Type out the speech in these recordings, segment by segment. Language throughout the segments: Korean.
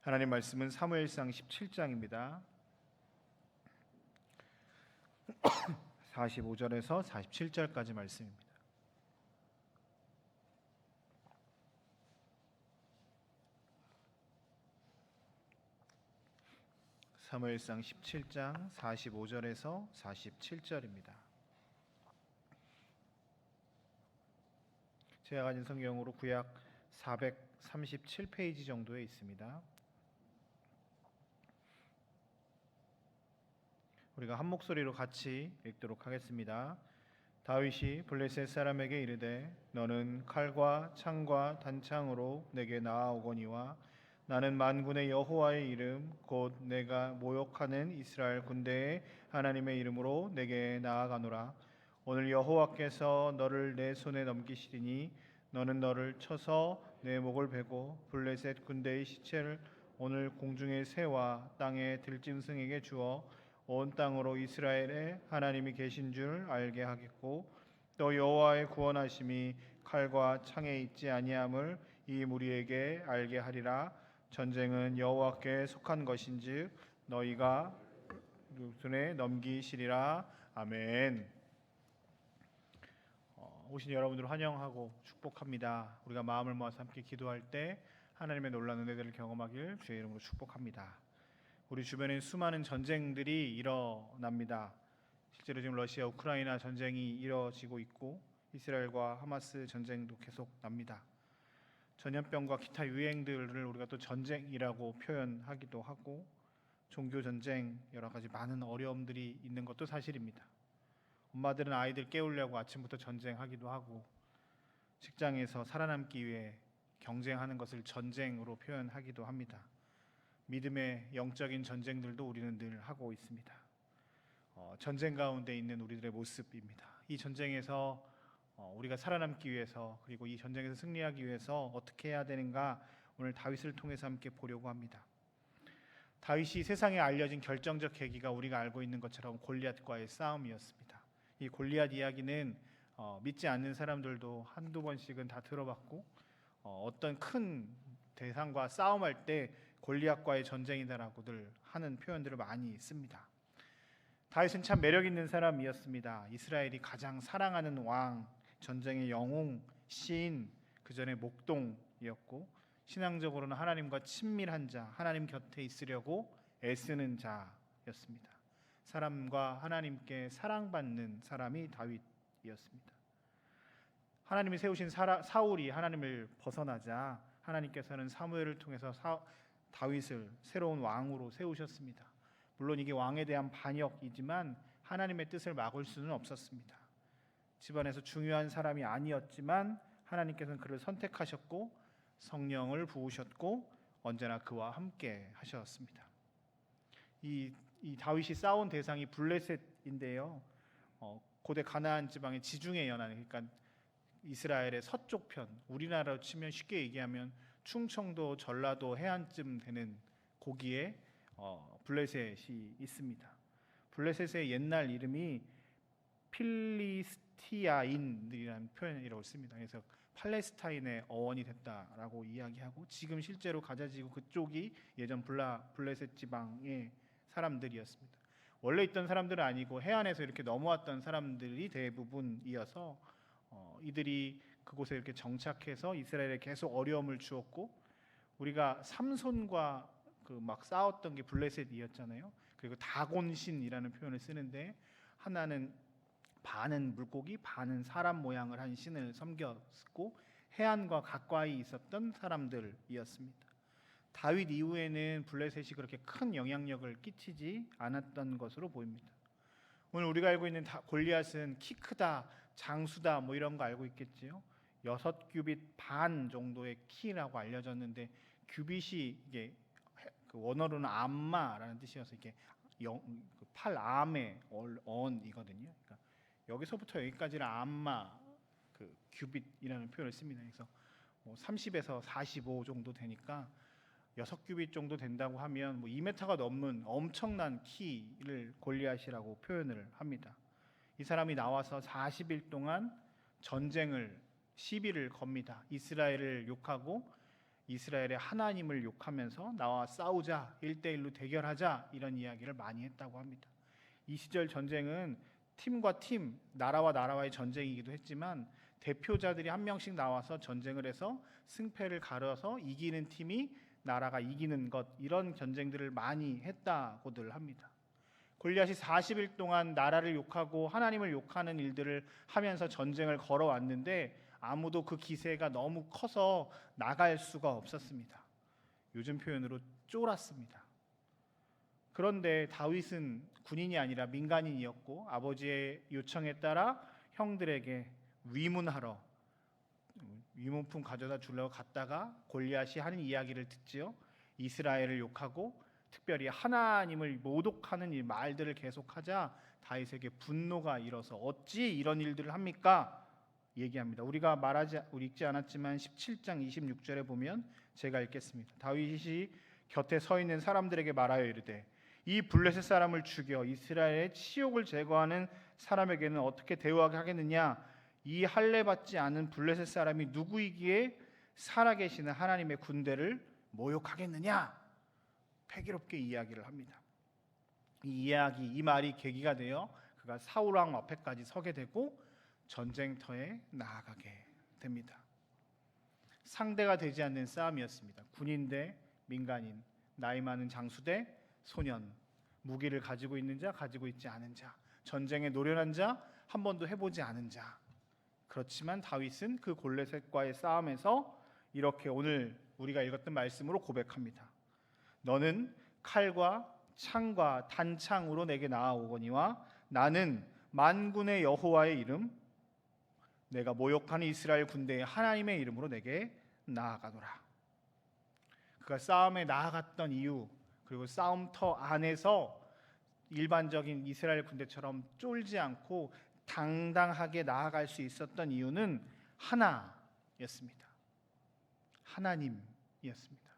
하나님 말씀은 사무엘상 17장입니다. 45절에서 47절까지 말씀입니다. 사무엘상 17장 45절에서 47절입니다. 제가 가진 성경으로 구약 437페이지 정도에 있습니다. 우리가 한 목소리로 같이 읽도록 하겠습니다. 다윗이 블레셋 사람에게 이르되 너는 칼과 창과 단창으로 내게 나아오거니와 나는 만군의 여호와의 이름 곧 내가 모욕하는 이스라엘 군대의 하나님의 이름으로 내게 나아가노라. 오늘 여호와께서 너를 내 손에 넘기시리니 너는 너를 쳐서 내 목을 베고 블레셋 군대의 시체를 오늘 공중의 새와 땅의 들짐승에게 주어 온 땅으로 이스라엘의 하나님이 계신 줄 알게 하겠고 또 여호와의 구원하심이 칼과 창에 있지 아니함을 이 무리에게 알게 하리라. 전쟁은 여호와께 속한 것인즉 너희가 손에 넘기시리라. 아멘. 오신 여러분들을 환영하고 축복합니다. 우리가 마음을 모아서 함께 기도할 때 하나님의 놀라운 은혜들을 경험하길 주의 이름으로 축복합니다. 우리 주변에 수많은 전쟁들이 일어납니다. 실제로 지금 러시아 우크라이나 전쟁이 이뤄지고 있고 이스라엘과 하마스 전쟁도 계속 납니다. 전염병과 기타 유행들을 우리가 또 전쟁이라고 표현하기도 하고 종교 전쟁 여러 가지 많은 어려움들이 있는 것도 사실입니다. 엄마들은 아이들 깨우려고 아침부터 전쟁하기도 하고 직장에서 살아남기 위해 경쟁하는 것을 전쟁으로 표현하기도 합니다. 믿음의 영적인 전쟁들도 우리는 늘 하고 있습니다. 전쟁 가운데 있는 우리들의 모습입니다. 이 전쟁에서 우리가 살아남기 위해서 그리고 이 전쟁에서 승리하기 위해서 어떻게 해야 되는가 오늘 다윗을 통해서 함께 보려고 합니다. 다윗이 세상에 알려진 결정적 계기가 우리가 알고 있는 것처럼 골리앗과의 싸움이었습니다. 이 골리앗 이야기는 믿지 않는 사람들도 한두 번씩은 다 들어봤고 어떤 큰 대상과 싸움할 때 골리앗과의 전쟁이다라고들 하는 표현들을 많이 씁니다. 다윗은 참 매력 있는 사람이었습니다. 이스라엘이 가장 사랑하는 왕, 전쟁의 영웅, 시인, 그 전에 목동이었고 신앙적으로는 하나님과 친밀한 자, 하나님 곁에 있으려고 애쓰는 자였습니다. 사람과 하나님께 사랑받는 사람이 다윗이었습니다. 하나님이 세우신 사울이 하나님을 벗어나자 하나님께서는 사무엘을 통해서 다윗을 새로운 왕으로 세우셨습니다. 물론 이게 왕에 대한 반역이지만 하나님의 뜻을 막을 수는 없었습니다. 집안에서 중요한 사람이 아니었지만 하나님께서는 그를 선택하셨고 성령을 부으셨고 언제나 그와 함께 하셨습니다. 이 다윗이 싸운 대상이 블레셋인데요. 고대 가나안 지방의 지중해 연안, 그러니까 이스라엘의 서쪽 편, 우리나라로 치면 쉽게 얘기하면 충청도, 전라도 해안쯤 되는 고기에 블레셋이 있습니다. 블레셋의 옛날 이름이 필리스티아인들이라는 표현이라고 씁니다. 그래서 팔레스타인의 어원이 됐다라고 이야기하고 지금 실제로 가자지구 그쪽이 예전 블레셋 지방의 사람들이었습니다. 원래 있던 사람들은 아니고 해안에서 이렇게 넘어왔던 사람들이 대부분이어서 이들이 그곳에 이렇게 정착해서 이스라엘에 계속 어려움을 주었고 우리가 삼손과 막 싸웠던 게 블레셋이었잖아요. 그리고 다곤신이라는 표현을 쓰는데 하나는 반은 물고기 반은 사람 모양을 한 신을 섬겼고 해안과 가까이 있었던 사람들이었습니다. 다윗 이후에는 블레셋이 그렇게 큰 영향력을 끼치지 않았던 것으로 보입니다. 오늘 우리가 알고 있는 골리앗은 키 크다, 장수다 뭐 이런 거 알고 있겠지요. 6규빗 반 정도의 키라고 알려졌는데 규빗이 이게 그 원어로는 암마라는 뜻이어서 이게 팔암의 언이거든요. 그러니까 여기서부터 여기까지를 암마 그 규빗이라는 표현을 씁니다. 그래서 30에서 45 정도 되니까 6규빗 정도 된다고 하면 2m가 넘는 엄청난 키를 골리앗이라고 표현을 합니다. 이 사람이 나와서 40일 동안 전쟁을 시비를 겁니다. 이스라엘을 욕하고 이스라엘의 하나님을 욕하면서 나와 싸우자, 1대1로 대결하자 이런 이야기를 많이 했다고 합니다. 이 시절 전쟁은 팀과 팀, 나라와 나라와의 전쟁이기도 했지만 대표자들이 한 명씩 나와서 전쟁을 해서 승패를 가려서 이기는 팀이 나라가 이기는 것, 이런 전쟁들을 많이 했다고들 합니다. 골리앗이 40일 동안 나라를 욕하고 하나님을 욕하는 일들을 하면서 전쟁을 걸어왔는데 아무도 그 기세가 너무 커서 나갈 수가 없었습니다. 요즘 표현으로 쫄았습니다. 그런데 다윗은 군인이 아니라 민간인이었고 아버지의 요청에 따라 형들에게 위문하러 위문품 가져다 주려고 갔다가 골리앗이 하는 이야기를 듣지요. 이스라엘을 욕하고 특별히 하나님을 모독하는 이 말들을 계속하자 다윗에게 분노가 일어서 어찌 이런 일들을 합니까? 얘기합니다. 우리가 읽지 않았지만 17장 26절에 보면 제가 읽겠습니다. 다윗이 곁에 서 있는 사람들에게 말하여 이르되 이 블레셋 사람을 죽여 이스라엘의 치욕을 제거하는 사람에게는 어떻게 대우하게 하겠느냐? 이 할례 받지 않은 블레셋 사람이 누구이기에 살아계시는 하나님의 군대를 모욕하겠느냐? 패기롭게 이야기를 합니다. 이 말이 계기가 되어 그가 사울 왕 앞에까지 서게 되고 전쟁터에 나아가게 됩니다. 상대가 되지 않는 싸움이었습니다. 군인 대 민간인, 나이 많은 장수 대 소년, 무기를 가지고 있는 자, 가지고 있지 않은 자, 전쟁에 노련한 자, 한 번도 해보지 않은 자. 그렇지만 다윗은 그 골리앗과의 싸움에서 이렇게 오늘 우리가 읽었던 말씀으로 고백합니다. 너는 칼과 창과 단창으로 내게 나아오거니와 나는 만군의 여호와의 이름, 내가 모욕하는 이스라엘 군대의 하나님의 이름으로 내게 나아가노라. 그가 싸움에 나아갔던 이유, 그리고 싸움터 안에서 일반적인 이스라엘 군대처럼 쫄지 않고 당당하게 나아갈 수 있었던 이유는 하나였습니다. 하나님이었습니다.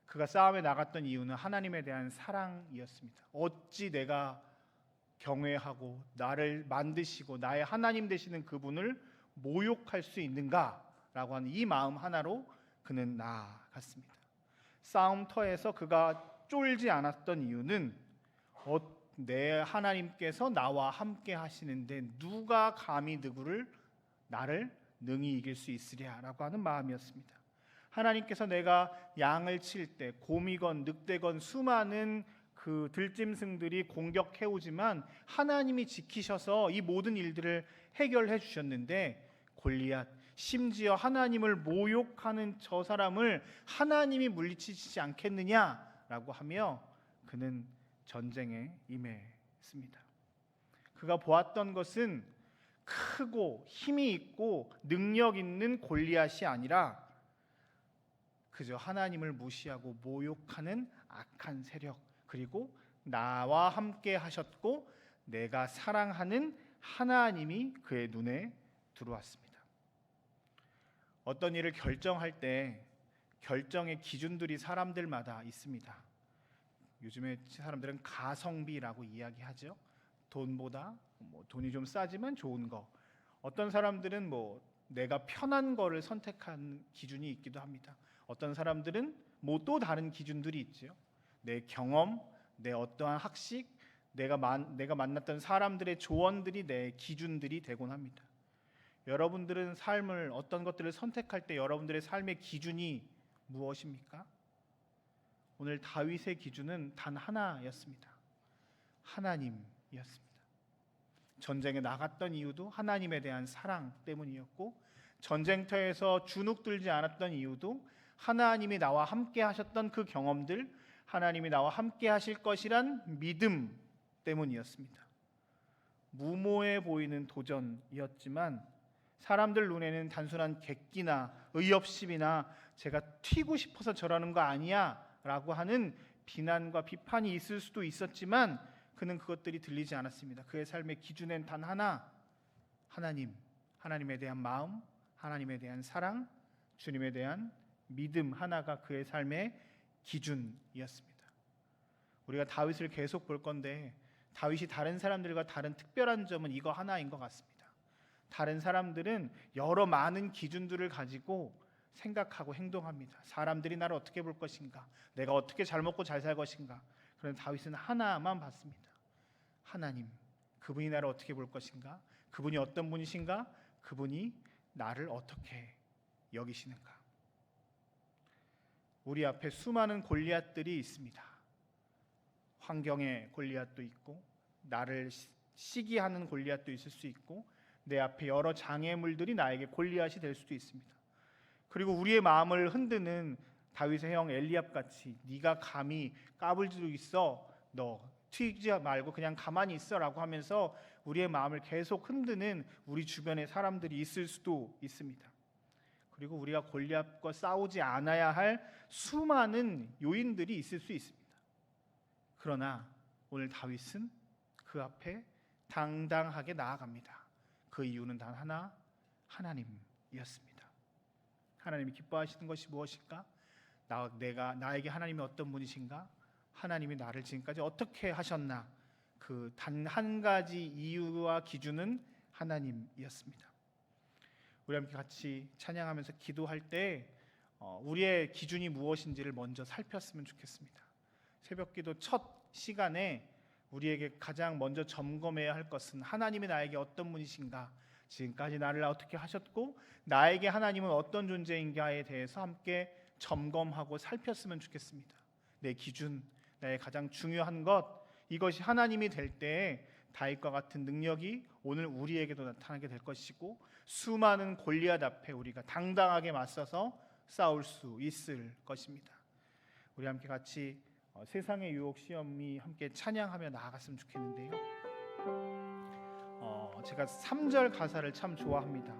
그가 싸움에 나갔던 이유는 하나님에 대한 사랑이었습니다. 어찌 내가 경외하고 나를 만드시고 나의 하나님 되시는 그분을 모욕할 수 있는가라고 하는 이 마음 하나로 그는 나아갔습니다. 싸움터에서 그가 쫄지 않았던 이유는 내 하나님께서 나와 함께 하시는데 누가 감히 나를 능히 이길 수 있으랴라고 하는 마음이었습니다. 하나님께서 내가 양을 칠 때 곰이건 늑대건 수많은 그 들짐승들이 공격해오지만 하나님이 지키셔서 이 모든 일들을 해결해 주셨는데 골리앗, 심지어 하나님을 모욕하는 저 사람을 하나님이 물리치시지 않겠느냐라고 하며 그는 전쟁에 임했습니다. 그가 보았던 것은 크고 힘이 있고 능력 있는 골리앗이 아니라 그저 하나님을 무시하고 모욕하는 악한 세력, 그리고 나와 함께 하셨고 내가 사랑하는 하나님이 그의 눈에 들어왔습니다. 어떤 일을 결정할 때 결정의 기준들이 사람들마다 있습니다. 요즘에 사람들은 가성비라고 이야기하죠. 돈보다 돈이 좀 싸지만 좋은 거. 어떤 사람들은 내가 편한 거를 선택한 기준이 있기도 합니다. 어떤 사람들은 또 다른 기준들이 있죠. 내 경험, 내 어떠한 학식, 내가 만났던 사람들의 조언들이 내 기준들이 되곤 합니다. 여러분들은 삶을 어떤 것들을 선택할 때 여러분들의 삶의 기준이 무엇입니까? 오늘 다윗의 기준은 단 하나였습니다. 하나님이었습니다. 전쟁에 나갔던 이유도 하나님에 대한 사랑 때문이었고 전쟁터에서 주눅들지 않았던 이유도 하나님이 나와 함께 하셨던 그 경험들, 하나님이 나와 함께 하실 것이란 믿음 때문이었습니다. 무모해 보이는 도전이었지만 사람들 눈에는 단순한 객기나 의협심이나 제가 튀고 싶어서 저러는 거 아니야 라고 하는 비난과 비판이 있을 수도 있었지만 그는 그것들이 들리지 않았습니다. 그의 삶의 기준엔 단 하나, 하나님에 대한 마음, 하나님에 대한 사랑, 주님에 대한 믿음 하나가 그의 삶의 기준이었습니다. 우리가 다윗을 계속 볼 건데 다윗이 다른 사람들과 다른 특별한 점은 이거 하나인 것 같습니다. 다른 사람들은 여러 많은 기준들을 가지고 생각하고 행동합니다. 사람들이 나를 어떻게 볼 것인가, 내가 어떻게 잘 먹고 잘 살 것인가. 그런데 다윗은 하나만 봤습니다. 하나님, 그분이 나를 어떻게 볼 것인가, 그분이 어떤 분이신가, 그분이 나를 어떻게 여기시는가. 우리 앞에 수많은 골리앗들이 있습니다. 환경의 골리앗도 있고, 나를 시기하는 골리앗도 있을 수 있고, 내 앞에 여러 장애물들이 나에게 골리앗이 될 수도 있습니다. 그리고 우리의 마음을 흔드는 다윗의 형 엘리압 같이 네가 감히 까불지도 있어, 너 튀지 말고 그냥 가만히 있어라고 하면서 우리의 마음을 계속 흔드는 우리 주변의 사람들이 있을 수도 있습니다. 그리고 우리가 골리앗과 싸우지 않아야 할 수많은 요인들이 있을 수 있습니다. 그러나 오늘 다윗은 그 앞에 당당하게 나아갑니다. 그 이유는 단 하나, 하나님이었습니다. 하나님이 기뻐하시는 것이 무엇인가? 나에게 하나님이 어떤 분이신가? 하나님이 나를 지금까지 어떻게 하셨나? 그 단 한 가지 이유와 기준은 하나님이었습니다. 우리 함께 같이 찬양하면서 기도할 때 우리의 기준이 무엇인지를 먼저 살폈으면 좋겠습니다. 새벽기도 첫 시간에 우리에게 가장 먼저 점검해야 할 것은 하나님이 나에게 어떤 분이신가, 지금까지 나를 어떻게 하셨고 나에게 하나님은 어떤 존재인가에 대해서 함께 점검하고 살폈으면 좋겠습니다. 내 기준, 나의 가장 중요한 것, 이것이 하나님이 될 때 다윗과 같은 능력이 오늘 우리에게도 나타나게 될 것이고, 수많은 골리앗 앞에 우리가 당당하게 맞서서 싸울 수 있을 것입니다. 우리 함께 같이 세상의 유혹 시험이 함께 찬양하며 나아갔으면 좋겠는데요. 제가 3절 가사를 참 좋아합니다.